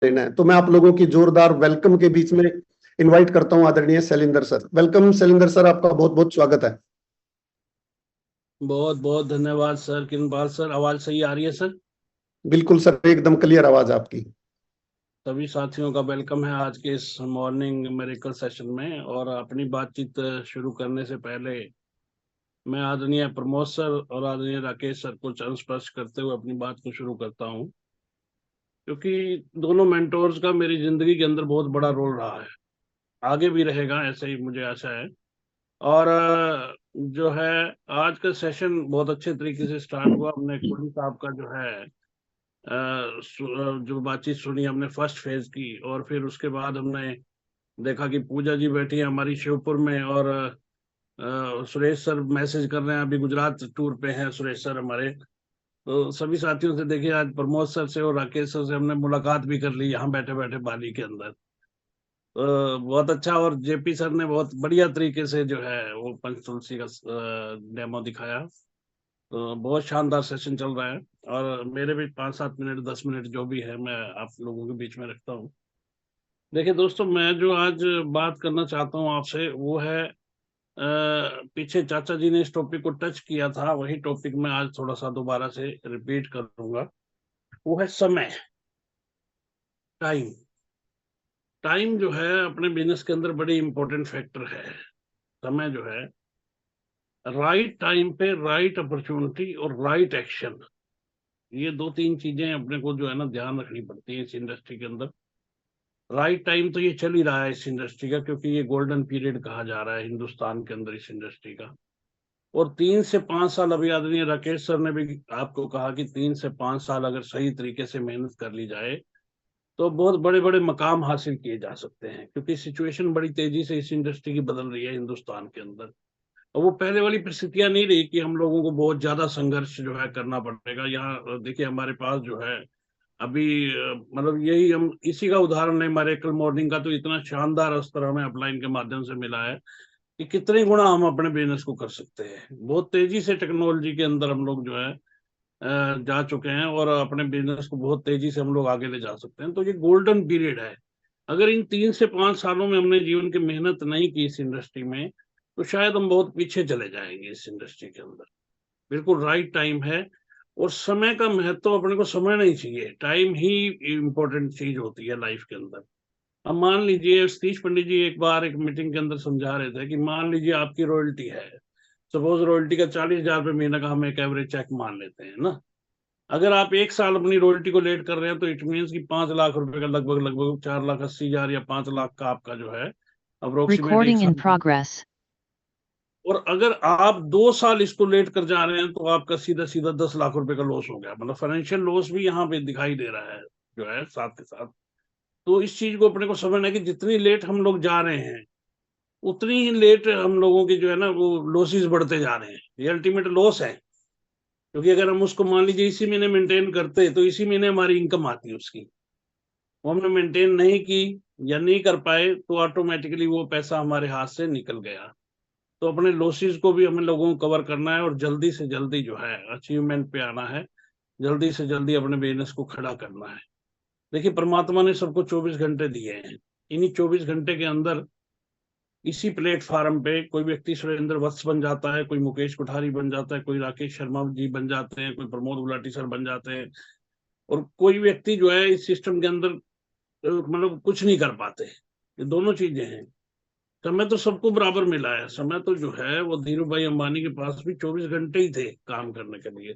लेना है। तो मैं आप लोगों की जोरदार वेलकम के बीच में इनवाइट करता हूं आदरणीय Shailendra sir. Welcome Shailendra sir, आपका बहुत बहुत स्वागत है। बहुत बहुत धन्यवाद सर। किनपाल सर, आवाज सही आ रही है सर? बिल्कुल सर, एकदम क्लियर आवाज आपकी। सभी साथियों का वेलकम है आज के इस मॉर्निंग मेरिकल सेशन में। और अपनी बातचीत शुरू करने से पहले मैं आदरणीय प्रमोद सर और आदरणीय राकेश सर को चरण स्पर्श करते हुए अपनी बात को शुरू करता हूं, क्योंकि दोनों मेंटोर्स का मेरी जिंदगी के अंदर बहुत बड़ा रोल रहा है, आगे भी रहेगा, ऐसे ही मुझे आशा है। और जो है, आज का सेशन बहुत अच्छे तरीके से स्टार्ट हुआ। हमने कोहली साहब का जो है जो बातचीत सुनी हमने फर्स्ट फेज की, और फिर उसके बाद हमने देखा कि पूजा जी बैठी है हमारी शिवपुर में, और सुरेश सर मैसेज कर रहे हैं, अभी गुजरात टूर पे हैं सुरेश सर हमारे। तो सभी साथियों से देखिए, आज प्रमोद सर से और राकेश सर से हमने मुलाकात भी कर ली यहाँ बैठे बैठे बाली के अंदर। तो बहुत अच्छा। और जेपी सर ने बहुत बढ़िया तरीके से जो है वो पंचतुलसी का डेमो दिखाया। तो बहुत शानदार सेशन चल रहा है, और मेरे भी 5-7 मिनट 10 मिनट जो भी है मैं आप लोगों के बीच में रखता हूँ। देखिए दोस्तों, मैं जो आज बात करना चाहता हूँ आपसे वो है, पीछे चाचा जी ने इस टॉपिक को टच किया था, वही टॉपिक मैं आज थोड़ा सा दोबारा से रिपीट करूंगा। वो है समय, टाइम। टाइम जो है अपने बिजनेस के अंदर बड़ी इंपॉर्टेंट फैक्टर है। समय जो है, राइट टाइम पे राइट अपॉर्चुनिटी और राइट एक्शन, ये दो तीन चीजें अपने को जो है ना ध्यान रखनी पड़ती है इस इंडस्ट्री के अंदर। राइट टाइम तो ये चल ही रहा है इस इंडस्ट्री का, क्योंकि ये गोल्डन पीरियड कहा जा रहा है हिंदुस्तान के अंदर इस इंडस्ट्री का। और 3 से 5 साल, अभी आदरणीय राकेश सर ने भी आपको कहा कि 3 से 5 साल अगर सही तरीके से मेहनत कर ली जाए तो बहुत बड़े बड़े मकाम हासिल किए जा सकते हैं, क्योंकि सिचुएशन बड़ी तेजी से इस इंडस्ट्री की बदल रही है हिंदुस्तान के अंदर। और वो पहले वाली परिस्थितियां नहीं रही कि हम लोगों को बहुत ज्यादा संघर्ष जो है करना पड़ेगा। यहाँ देखिए हमारे पास जो है अभी मतलब यही, हम इसी का उदाहरण है, हमारे कल मॉर्निंग का तो इतना शानदार स्तर हमें अपलाइन के माध्यम से मिला है कि कितने गुना हम अपने बिजनेस को कर सकते हैं। बहुत तेजी से टेक्नोलॉजी के अंदर हम लोग जो है जा चुके हैं, और अपने बिजनेस को बहुत तेजी से हम लोग आगे ले जा सकते हैं। तो ये गोल्डन पीरियड है। अगर इन 3 से 5 सालों में हमने जीवन की मेहनत नहीं की इस इंडस्ट्री में, तो शायद हम बहुत पीछे चले जाएंगे इस इंडस्ट्री के अंदर। बिल्कुल राइट टाइम है। और समय का महत्व अपने को समझना ही चाहिए। टाइम ही इम्पोर्टेंट चीज होती है लाइफ के अंदर। अब मान लीजिए, सतीश पंडित जी एक बार एक मीटिंग के अंदर समझा रहे थे कि मान लीजिए आपकी रॉयल्टी है, सपोज रॉयल्टी का 40,000 रुपये महीने का हम एक एवरेज चेक मान लेते हैं ना। अगर आप 1 साल अपनी रॉयल्टी को लेट कर रहे हैं तो इट मीन्स कि 5 लाख रुपए का लगभग लगभग 4,80,000 या 5 लाख का आपका जो है अप्रोक्सीमेट एक Recording in साल। progress. और अगर आप 2 साल इसको लेट कर जा रहे हैं तो आपका सीधा सीधा 10 लाख रुपए का लॉस हो गया। मतलब फाइनेंशियल लॉस भी यहाँ पे दिखाई दे रहा है जो है साथ के साथ। तो इस चीज को अपने को समझना है कि जितनी लेट हम लोग जा रहे हैं उतनी ही लेट हम लोगों की जो है ना वो लॉसेस बढ़ते जा रहे हैं। ये अल्टीमेट लॉस है, क्योंकि अगर हम उसको मान लीजिए इसी महीने मेंटेन करते तो इसी महीने हमारी इनकम आती है उसकी, वो हमने मेंटेन नहीं की या नहीं कर पाए तो ऑटोमेटिकली वो पैसा हमारे हाथ से निकल गया। तो अपने लॉसेस को भी हमें लोगों को कवर करना है, और जल्दी से जल्दी जो है अचीवमेंट पे आना है, जल्दी से जल्दी अपने बिजनेस को खड़ा करना है। देखिए परमात्मा ने सबको 24 घंटे दिए हैं। इन्हीं 24 घंटे के अंदर इसी प्लेटफार्म पे कोई व्यक्ति सुरेंद्र वत्स बन जाता है, कोई मुकेश कोठारी बन जाता है, कोई राकेश शर्मा जी बन जाते हैं, कोई प्रमोद गुलाटी सर बन जाते हैं, और कोई व्यक्ति जो है इस सिस्टम के अंदर मतलब कुछ नहीं कर पाते। ये दोनों चीजें हैं। समय तो सबको बराबर मिला है। समय तो जो है वो धीरू भाई अंबानी के पास भी 24 घंटे ही थे काम करने के लिए,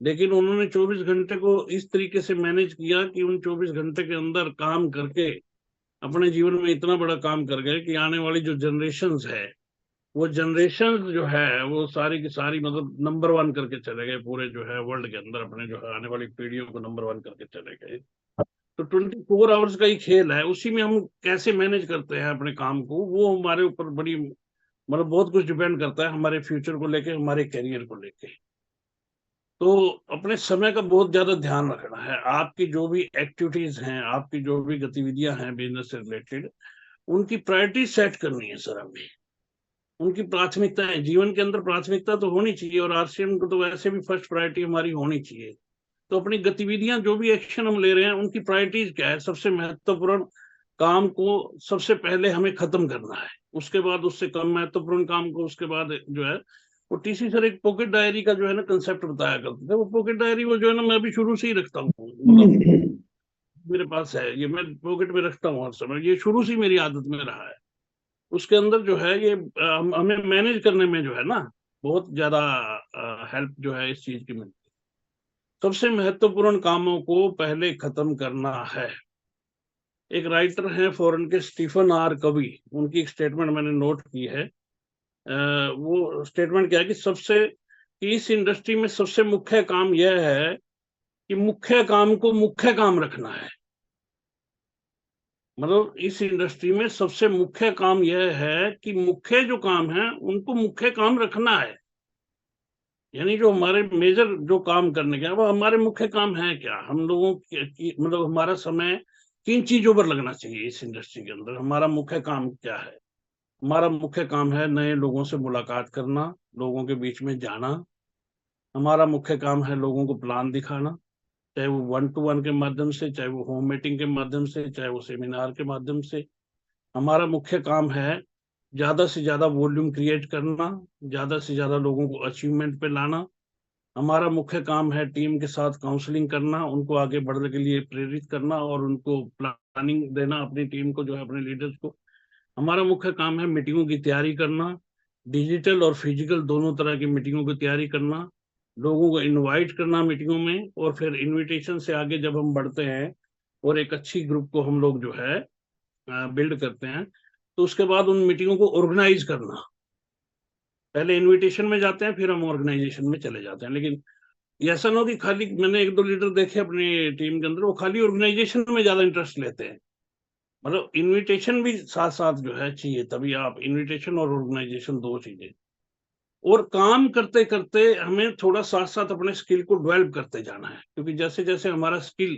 लेकिन उन्होंने 24 घंटे को इस तरीके से मैनेज किया कि उन 24 घंटे के अंदर काम करके अपने जीवन में इतना बड़ा काम कर गए कि आने वाली जो जनरेशन्स है, वो जनरेशन जो है वो सारी की सारी मतलब नंबर वन करके चले गए पूरे जो है वर्ल्ड के अंदर। अपने जो है आने वाली पीढ़ियों को नंबर वन करके चले गए। तो 24 आवर्स का ही खेल है, उसी में हम कैसे मैनेज करते हैं अपने काम को, वो हमारे ऊपर बड़ी मतलब बहुत कुछ डिपेंड करता है, हमारे फ्यूचर को लेके, हमारे करियर को लेके। तो अपने समय का बहुत ज्यादा ध्यान रखना है। आपकी जो भी एक्टिविटीज हैं, आपकी जो भी गतिविधियां हैं बिजनेस से रिलेटेड, उनकी प्रायोरिटी सेट करनी है सर हमें। उनकी प्राथमिकता है जीवन के अंदर, प्राथमिकता तो होनी चाहिए, और आरसीएम को तो वैसे भी फर्स्ट प्रायोरिटी हमारी होनी चाहिए। तो अपनी गतिविधियां जो भी एक्शन हम ले रहे हैं उनकी प्रायोरिटीज क्या है, सबसे महत्वपूर्ण काम को सबसे पहले हमें खत्म करना है, उसके बाद उससे कम महत्वपूर्ण काम को उसके बाद जो है वो टीसी सर एक पॉकेट डायरी का जो है ना कंसेप्ट बताया करते थे। वो पॉकेट डायरी वो जो है ना मैं अभी शुरू से ही रखता हूँ, मतलब मेरे पास है ये, मैं पॉकेट में रखता हूँ हर समय, ये शुरू से ही मेरी आदत में रहा है। उसके अंदर जो है ये हमें मैनेज करने में जो है ना बहुत ज्यादा हेल्प जो है इस चीज की मिलती है। सबसे महत्वपूर्ण कामों को पहले खत्म करना है। एक राइटर हैं फॉरेन के, स्टीफन आर कवी, उनकी एक स्टेटमेंट मैंने नोट की है। वो स्टेटमेंट क्या है कि इस इंडस्ट्री में सबसे मुख्य काम यह है कि मुख्य काम को मुख्य काम रखना है। मतलब इस इंडस्ट्री में सबसे मुख्य काम यह है कि मुख्य जो काम है उनको मुख्य काम रखना है। यानी जो हमारे मेजर जो काम करने का वो हमारे मुख्य काम है क्या, हम लोगों की मतलब हमारा समय किन चीजों पर लगना चाहिए इस इंडस्ट्री के अंदर। हमारा मुख्य काम क्या है? हमारा मुख्य काम है नए लोगों से मुलाकात करना, लोगों के बीच में जाना। हमारा मुख्य काम है लोगों को प्लान दिखाना, चाहे वो 1-to-1 के माध्यम से, चाहे वो होम मीटिंग के माध्यम से, चाहे वो सेमिनार के माध्यम से। हमारा मुख्य काम है ज्यादा से ज्यादा वॉल्यूम क्रिएट करना, ज्यादा से ज्यादा लोगों को अचीवमेंट पे लाना। हमारा मुख्य काम है टीम के साथ काउंसलिंग करना, उनको आगे बढ़ने के लिए प्रेरित करना और उनको प्लानिंग देना, अपनी टीम को जो है अपने लीडर्स को। हमारा मुख्य काम है मीटिंगों की तैयारी करना, डिजिटल और फिजिकल दोनों तरह की मीटिंगों की तैयारी करना, लोगों को इनवाइट करना मीटिंगों में, और फिर इनविटेशन से आगे जब हम बढ़ते हैं और एक अच्छी ग्रुप को हम लोग जो है बिल्ड करते हैं, तो उसके बाद उन मीटिंगों को ऑर्गेनाइज करना। पहले इनविटेशन में जाते हैं फिर हम ऑर्गेनाइजेशन में चले जाते हैं। लेकिन ऐसा ना हो कि खाली, मैंने 1-2 लीडर देखे अपनी टीम के अंदर, वो खाली ऑर्गेनाइजेशन में ज्यादा इंटरेस्ट लेते हैं। मतलब इनविटेशन भी साथ साथ जो है चाहिए, तभी आप इनविटेशन और ऑर्गेनाइजेशन दो चीजें। और काम करते करते हमें थोड़ा साथ साथ अपने स्किल को डेवलप करते जाना है, क्योंकि जैसे जैसे हमारा स्किल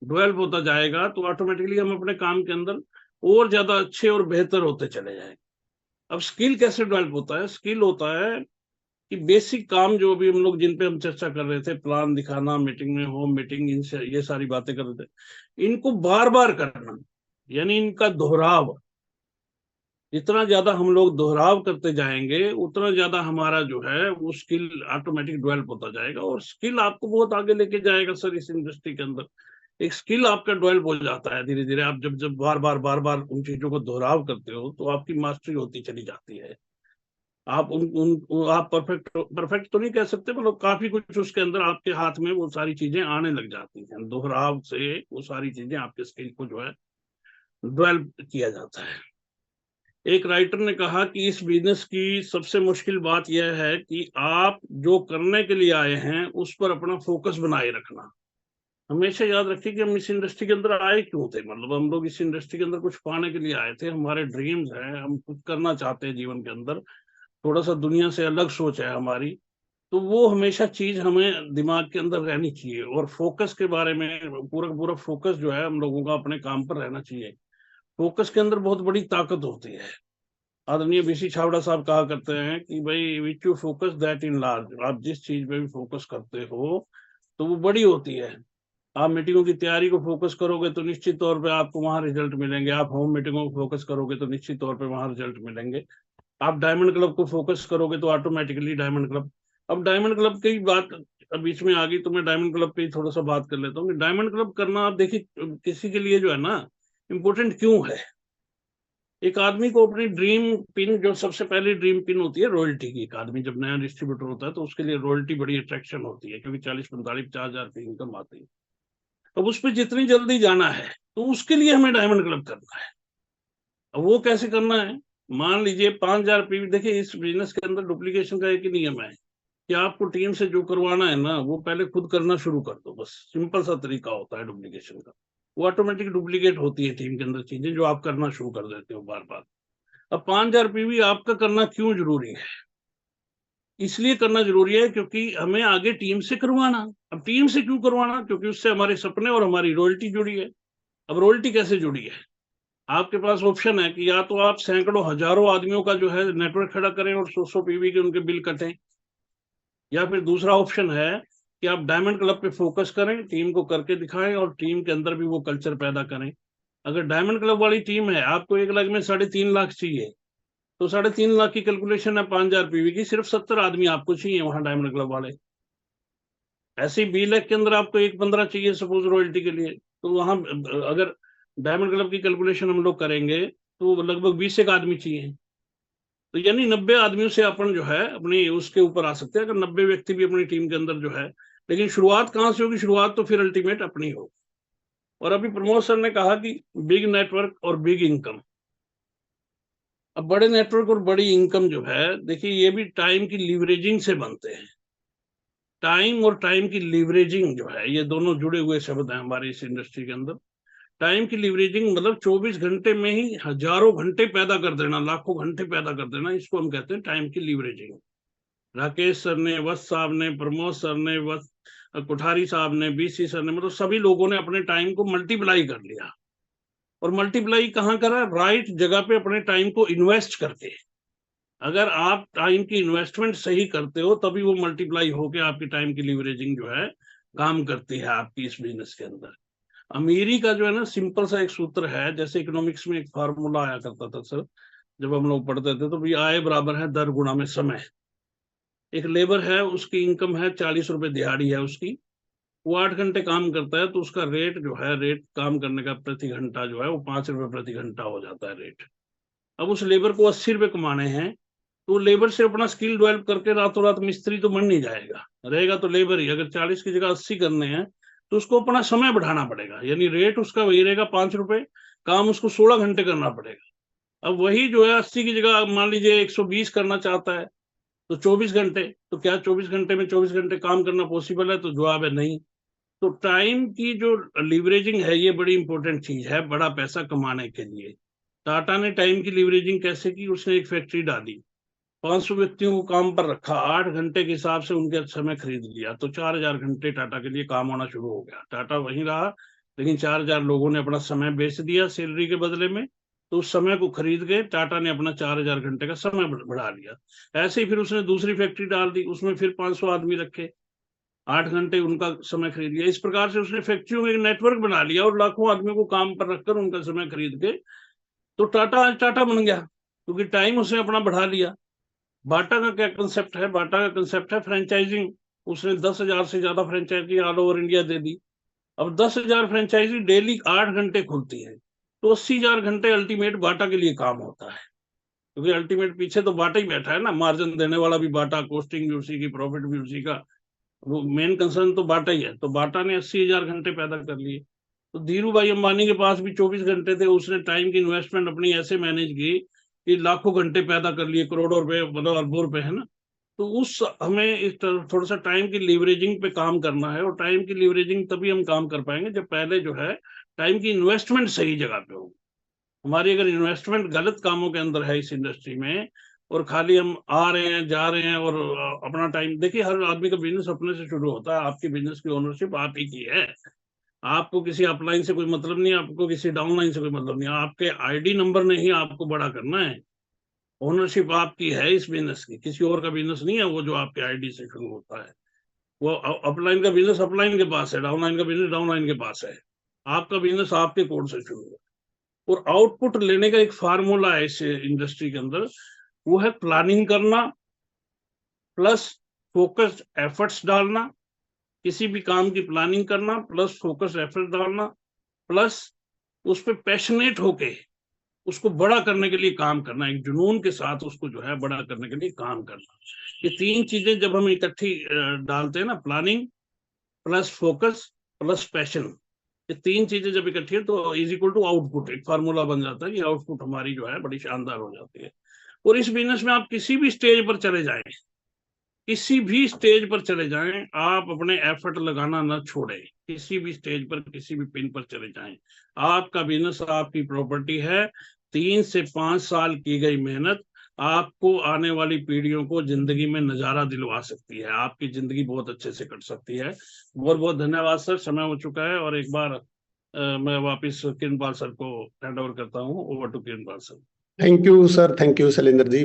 डेवलप होता जाएगा तो ऑटोमेटिकली हम अपने काम के अंदर और ज्यादा अच्छे और बेहतर होते चले जाएंगे। अब स्किल कैसे डेवलप होता है? स्किल होता है कि बेसिक काम जो अभी हम लोग जिन पे हम चर्चा कर रहे थे, प्लान दिखाना, मीटिंग में होम मीटिंग, इनसे ये सारी बातें कर रहे थे, इनको बार बार करना, यानी इनका दोहराव। जितना ज्यादा हम लोग दोहराव करते जाएंगे उतना ज्यादा हमारा जो है वो स्किल ऑटोमेटिक डेवलप होता जाएगा, और स्किल आपको बहुत आगे लेके जाएगा सर इस इंडस्ट्री के अंदर। एक स्किल आपका डेवलप हो जाता है धीरे धीरे, आप जब जब बार बार उन चीजों को दोहराव करते हो तो आपकी मास्टरी होती चली जाती है। आप आप परफेक्ट तो नहीं कह सकते, मतलब काफी कुछ उसके अंदर आपके हाथ में वो सारी चीजें आने लग जाती हैं। दोहराव से वो सारी चीजें आपके स्किल को जो है डेवलप किया जाता है। एक राइटर ने कहा कि इस बिजनेस की सबसे मुश्किल बात यह है कि आप जो करने के लिए आए हैं उस पर अपना फोकस बनाए रखना। हमेशा याद रखिए कि हम इस इंडस्ट्री के अंदर आए क्यों थे, मतलब हम लोग इस इंडस्ट्री के अंदर कुछ पाने के लिए आए थे, हमारे ड्रीम्स हैं, हम कुछ करना चाहते हैं जीवन के अंदर, थोड़ा सा दुनिया से अलग सोच है हमारी। तो वो हमेशा चीज हमें दिमाग के अंदर रहनी चाहिए, और फोकस के बारे में पूरा पूरा फोकस जो है हम लोगों का अपने काम पर रहना चाहिए। फोकस के अंदर बहुत बड़ी ताकत होती है। आदरणीय बीसी छाबड़ा साहब कहा करते हैं कि भाई which you focus that in large, आप जिस चीज पे भी फोकस करते हो तो वो बड़ी होती है। आप मीटिंगों की तैयारी को फोकस करोगे तो निश्चित तौर पे आपको वहां रिजल्ट मिलेंगे। आप होम मीटिंगों को फोकस करोगे तो निश्चित तौर पे वहां रिजल्ट मिलेंगे। आप डायमंड क्लब को फोकस करोगे तो ऑटोमेटिकली डायमंड क्लब। अब डायमंड क्लब की बात अब बीच में आ गई तो मैं डायमंड क्लब पे थोड़ा सा बात कर लेता हूँ। डायमंड क्लब करना, आप देखिए किसी के लिए जो है ना इम्पोर्टेंट क्यों है। एक आदमी को अपनी ड्रीम पिन, जो सबसे पहली ड्रीम पिन होती है रॉयल्टी की, एक आदमी जब नया डिस्ट्रीब्यूटर होता है तो उसके लिए रॉयल्टी बड़ी अट्रैक्शन होती है, क्योंकि 40-45-50 हजार की इनकम आती है। अब उस पर जितनी जल्दी जाना है तो उसके लिए हमें डायमंड क्लब करना है। अब वो कैसे करना है? मान लीजिए 5,000 पीवी। देखिए इस बिजनेस के अंदर डुप्लीकेशन का एक ही नियम है कि आपको टीम से जो करवाना है ना वो पहले खुद करना शुरू कर दो, बस सिंपल सा तरीका होता है डुप्लीकेशन का। वो ऑटोमेटिक डुप्लीकेट होती है टीम के अंदर चीजें जो आप करना शुरू कर देते हो बार बार। अब 5,000 पीवी आपका करना क्यों जरूरी है? इसलिए करना जरूरी है क्योंकि हमें आगे टीम से करवाना। अब टीम से क्यों करवाना? क्योंकि उससे हमारे सपने और हमारी रॉयल्टी जुड़ी है। अब रॉयल्टी कैसे जुड़ी है? आपके पास ऑप्शन है कि या तो आप सैकड़ों हजारों आदमियों का जो है नेटवर्क खड़ा करें और 100 पीवी के उनके बिल कटें, या फिर दूसरा ऑप्शन है कि कि आप डायमंड क्लब पे फोकस करें, टीम को करके दिखाएं और टीम के अंदर भी वो कल्चर पैदा करें। अगर डायमंड क्लब वाली टीम है, आपको 1 लाख में 3.5 लाख चाहिए, तो 3.5 लाख की कैलकुलेशन है 5000 पीवी की, सिर्फ 70 आदमी आपको चाहिए वहां डायमंड क्लब वाले। ऐसे ही 20 लाख के अंदर आपको 1.15 चाहिए सपोज रॉयल्टी के लिए, तो वहां अगर डायमंड क्लब की कैलकुलेशन हम लोग करेंगे तो लगभग 20 एक आदमी चाहिए। तो यानी 90 आदमियों से अपन जो है अपनी उसके ऊपर आ सकते हैं, अगर 90 व्यक्ति भी अपनी टीम के अंदर जो है। लेकिन शुरुआत कहाँ से होगी? शुरुआत तो फिर अल्टीमेट अपनी होगी। और अभी प्रमोद सर ने कहा कि बिग नेटवर्क और बिग इनकम। अब बड़े नेटवर्क और बड़ी इनकम जो है, देखिए ये भी टाइम की लीवरेजिंग से बनते हैं। टाइम और टाइम की लीवरेजिंग जो है, ये दोनों जुड़े हुए शब्द हैं हमारी इस इंडस्ट्री के अंदर। टाइम की लीवरेजिंग मतलब 24 घंटे में ही हजारों घंटे पैदा कर देना, लाखों घंटे पैदा कर देना, इसको हम कहते हैं टाइम की लीवरेजिंग। राकेश सर ने, वत्स साहब ने, प्रमोद सर ने, कोठारी साहब ने, बीसी सर ने, मतलब सभी लोगों ने अपने टाइम को मल्टीप्लाई कर लिया। और मल्टीप्लाई कहाँ करा? राइट जगह पे अपने टाइम को इन्वेस्ट करके। अगर आप टाइम की इन्वेस्टमेंट सही करते हो तभी वो मल्टीप्लाई होके आपकी टाइम की लीवरेजिंग जो है काम करती है आपकी इस बिजनेस के अंदर। अमीरी का जो है ना, सिंपल सा एक सूत्र है, जैसे इकोनॉमिक्स में एक फार्मूला आया करता था सर जब हम लोग पढ़ते थे, तो भी आय बराबर है दर गुणा में समय। एक लेबर है, उसकी इनकम है 40 रुपए दिहाड़ी है उसकी, वो 8 घंटे काम करता है, तो उसका रेट जो है, रेट काम करने का प्रति घंटा जो है वो 5 रुपए प्रति घंटा हो जाता है रेट। अब उस लेबर को 80 रुपए कमाने हैं, तो लेबर से अपना स्किल डेवलप करके रातों रात मिस्त्री तो बन नहीं जाएगा, रहेगा तो लेबर ही। अगर 40 की जगह 80 करने हैं तो उसको अपना समय बढ़ाना पड़ेगा, यानी रेट उसका वही रहेगा 5 रुपए, काम उसको 16 घंटे करना पड़ेगा। अब वही जो है 80 की जगह मान लीजिए 120 करना चाहता है तो 24 घंटे, तो क्या 24 घंटे में 24 घंटे काम करना पॉसिबल है? तो जवाब है नहीं। तो टाइम की जो लीवरेजिंग है ये बड़ी इंपॉर्टेंट चीज है बड़ा पैसा कमाने के लिए। टाटा ने टाइम की लीवरेजिंग कैसे की? उसने एक फैक्ट्री डाली, 500 व्यक्तियों को काम पर रखा, 8 घंटे के हिसाब से उनके समय खरीद लिया, तो 4000 घंटे टाटा के लिए काम होना शुरू हो गया। टाटा वहीं रहा, लेकिन 4000 लोगों ने अपना समय बेच दिया सैलरी के बदले में, तो उस समय को खरीद के टाटा ने अपना 4000 घंटे का समय बढ़ा लिया। ऐसे ही फिर उसने दूसरी फैक्ट्री डाल दी, उसमें फिर 500 आदमी रखे, 8 घंटे उनका समय खरीद लिया। इस प्रकार से उसने फैक्ट्रियों में एक नेटवर्क बना लिया और लाखों आदमियों को काम पर रखकर उनका समय खरीद के, तो टाटा आज टाटा बन गया, क्योंकि टाइम उसने अपना बढ़ा लिया। बाटा का क्या कंसेप्ट है? बाटा का कंसेप्ट है फ्रेंचाइजिंग। उसने 10,000 से ज्यादा फ्रेंचाइजी ऑल ओवर इंडिया दे दी। अब 10,000 फ्रेंचाइजी डेली 8 घंटे खुलती है, तो 80,000 घंटे अल्टीमेट बाटा के लिए काम होता है, क्योंकि अल्टीमेट पीछे तो बाटा ही बैठा है ना, मार्जिन देने वाला भी बाटा, कॉस्टिंग भी उसी की, प्रॉफिट भी उसी का, वो मेन कंसर्न तो बाटा ही है। तो बाटा ने 80,000 घंटे पैदा कर लिए। तो धीरू भाई अंबानी के पास भी 24 घंटे थे, उसने टाइम की इन्वेस्टमेंट अपनी ऐसे मैनेज की कि लाखों घंटे पैदा कर लिए, करोड़ों रुपए, मतलब अरबों रुपए, है ना। तो उस हमें इस थोड़ा सा टाइम की लीवरेजिंग पे काम करना है, और टाइम की लीवरेजिंग तभी हम काम कर पाएंगे जब पहले जो है टाइम की इन्वेस्टमेंट सही जगह पे हो। हमारी अगर इन्वेस्टमेंट गलत कामों के अंदर है इस इंडस्ट्री में, और खाली हम आ रहे हैं जा रहे हैं और अपना टाइम, देखिए हर आदमी का बिजनेस अपने से शुरू होता है, आपकी बिजनेस की ओनरशिप आप ही की है, आपको किसी अपलाइन से कोई मतलब नहीं, आपको किसी डाउनलाइन से कोई मतलब नहीं, आपके आईडी नंबर ने ही आपको बड़ा करना है। ओनरशिप आपकी है इस बिजनेस की, किसी और का बिजनेस नहीं है वो जो आपके आईडी से शुरू होता है। वो अपलाइन का बिजनेस अपलाइन के पास है, डाउनलाइन का बिजनेस डाउनलाइन के पास है, आपका बिजनेस आपके कोड से शुरू है। और आउटपुट लेने का एक फार्मूला है इस इंडस्ट्री के अंदर, वो है प्लानिंग करना प्लस फोकस्ड एफर्ट्स डालना। किसी भी काम की प्लानिंग करना प्लस फोकस्ड एफर्ट्स डालना प्लस उस पर पैशनेट होके उसको बड़ा करने के लिए काम करना, एक जुनून के साथ उसको जो है बड़ा करने के लिए काम करना। ये 3 चीजें जब हम इकट्ठी डालते हैं ना, planning plus focus plus passion, ये 3 चीजें जब इकट्ठी है तो इज इक्वल टू आउटपुट, एक फार्मूला बन जाता है कि आउटपुट हमारी जो है बड़ी शानदार हो जाती है। और इस बिजनेस में आप किसी भी स्टेज पर चले जाएं, किसी भी स्टेज पर चले जाएं, आप अपने एफर्ट लगाना न छोड़ें। किसी भी स्टेज पर, किसी भी पिन पर चले जाएं, आपका बिजनेस आपकी प्रॉपर्टी है। 3 से 5 साल की गई मेहनत आपको आने वाली पीढ़ियों को जिंदगी में नजारा दिलवा सकती है, आपकी जिंदगी बहुत अच्छे से कट सकती है। बहुत बहुत धन्यवाद सर, समय हो चुका है, और एक बार मैं वापस किरणपाल सर को हैंड ओवर करता हूँ। Over to Kiranpal sir. Thank you sir, thank you Shailendra ji.